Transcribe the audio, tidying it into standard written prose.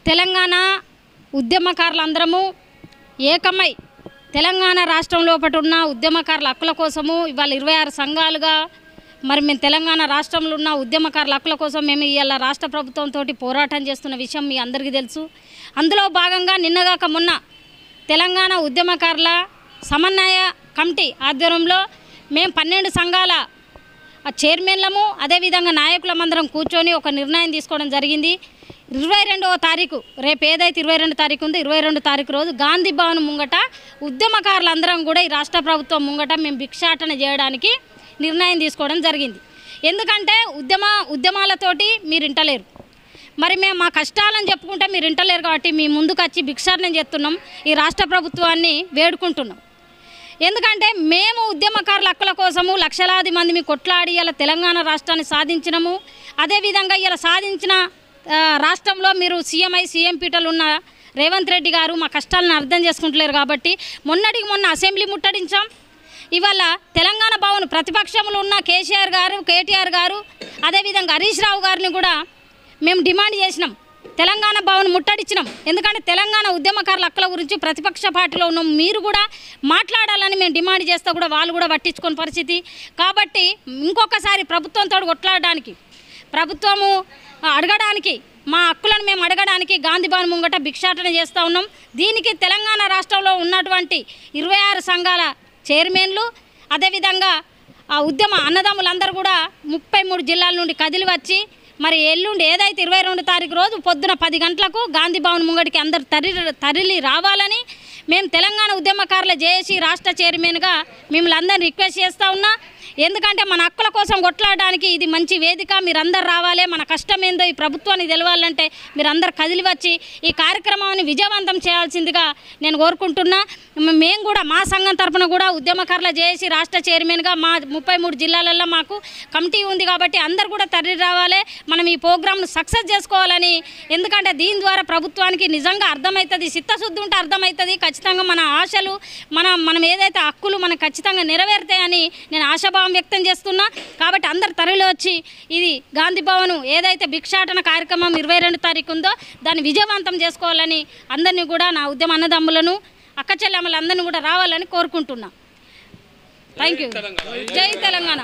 తెలంగాణ ఉద్యమకారులందరము ఏకమై తెలంగాణ రాష్ట్రం లోపల ఉన్న ఉద్యమకారుల హక్కుల కోసము ఇవాళ 26 సంఘాలుగా మరి మేము తెలంగాణ రాష్ట్రంలో ఉన్న ఉద్యమకారుల హక్కుల కోసం మేము ఇవాళ రాష్ట్ర ప్రభుత్వంతో పోరాటం చేస్తున్న విషయం మీ అందరికీ తెలుసు. అందులో భాగంగా నిన్నగాక మొన్న తెలంగాణ ఉద్యమకారుల సమన్వయ కమిటీ ఆధ్వర్యంలో మేము 12 సంఘాల చైర్మన్లము అదేవిధంగా నాయకులమందరం కూర్చొని ఒక నిర్ణయం తీసుకోవడం జరిగింది. 22వ తారీఖు రేపు ఏదైతే 22 తారీఖు ఉందో 22 తారీఖు రోజు గాంధీ భవన్ ముంగట ఉద్యమకారులందరం కూడా ఈ రాష్ట్ర ప్రభుత్వం ముంగట మేము భిక్షాటన చేయడానికి నిర్ణయం తీసుకోవడం జరిగింది. ఎందుకంటే ఉద్యమాలతోటి మీరు ఇంటలేరు, మరి మేము మా కష్టాలను చెప్పుకుంటే మీరు ఇంటలేరు కాబట్టి మీ ముందుకు వచ్చి భిక్షాటన చేస్తున్నాం, ఈ రాష్ట్ర ప్రభుత్వాన్ని వేడుకుంటున్నాం. ఎందుకంటే మేము ఉద్యమకారుల హక్కుల కోసము లక్షలాది మంది మీ కొట్లాడి ఇలా తెలంగాణ రాష్ట్రాన్ని సాధించినము. అదేవిధంగా ఇలా సాధించిన రాష్ట్రంలో మీరు సీఎం పీటలు ఉన్న రేవంత్ రెడ్డి గారు మా కష్టాలను అర్థం చేసుకుంటలేరు కాబట్టి మొన్నటికి మొన్న అసెంబ్లీ ముట్టడించాం. ఇవాళ తెలంగాణ భవన్ ప్రతిపక్షంలో ఉన్న కేటీఆర్ గారు అదేవిధంగా హరీష్ రావు గారిని కూడా మేము డిమాండ్ చేసినాం, తెలంగాణ భవన్ ముట్టడించినాం. ఎందుకంటే తెలంగాణ ఉద్యమకారుల హక్కుల గురించి ప్రతిపక్ష పార్టీలో ఉన్న మీరు కూడా మాట్లాడాలని మేము డిమాండ్ చేస్తే కూడా వాళ్ళు కూడా పట్టించుకునే పరిస్థితి. కాబట్టి ఇంకొకసారి ప్రభుత్వంతో కొట్లాడడానికి ప్రభుత్వము అడగడానికి మా హక్కులను మేము అడగడానికి గాంధీ భవన్ ముంగట భిక్షాటన చేస్తూ ఉన్నాం. దీనికి తెలంగాణ రాష్ట్రంలో ఉన్నటువంటి 26 సంఘాల చైర్మన్లు అదేవిధంగా ఆ ఉద్యమ అన్నదమ్ములందరూ కూడా 33 జిల్లాల నుండి కదిలి వచ్చి మరి ఎల్లుండి ఏదైతే 22 తారీఖు రోజు పొద్దున 10 గంటలకు గాంధీ భవన్ ముంగడికి అందరు తరలి రావాలని మేము తెలంగాణ ఉద్యమకారుల జేఏసీ రాష్ట్ర చైర్మన్గా మిమ్మల్ని అందరినీ రిక్వెస్ట్ చేస్తూ ఉన్నా. ఎందుకంటే మన హక్కుల కోసం కొట్లాడడానికి ఇది మంచి వేదిక, మీరందరూ రావాలి. మన కష్టం ఏందో ఈ ప్రభుత్వానికి తెలవాలంటే మీరందరూ కదిలి వచ్చి ఈ కార్యక్రమాన్ని విజయవంతం చేయాల్సిందిగా నేను కోరుకుంటున్నా. మేము కూడా మా సంఘం తరఫున కూడా ఉద్యమకారుల జేఏసీ రాష్ట్ర చైర్మన్గా మా 33 జిల్లాలలో మాకు కమిటీ ఉంది కాబట్టి అందరు కూడా తరలి రావాలి. మనం ఈ ప్రోగ్రామ్ను సక్సెస్ చేసుకోవాలని, ఎందుకంటే దీని ద్వారా ప్రభుత్వానికి నిజంగా అర్థమవుతుంది, చిత్తశుద్ధి ఉంటే అర్థమవుతుంది. ఖచ్చితంగా మన ఆశలు మనం ఏదైతే హక్కులు మనకు ఖచ్చితంగా నెరవేరుతాయని నేను ఆశాభావం వ్యక్తం చేస్తున్నా. కాబట్టి అందరు తరలి వచ్చి ఇది గాంధీ భవన్ ఏదైతే భిక్షాటన కార్యక్రమం 22 తారీఖు ఉందో దాన్ని విజయవంతం చేసుకోవాలని అందరినీ కూడా నా ఉద్యమ అన్నదమ్ములను అక్క చెల్లెమ్మలందరినీ కూడా రావాలని కోరుకుంటున్నా. Thank you. జై తెలంగాణ.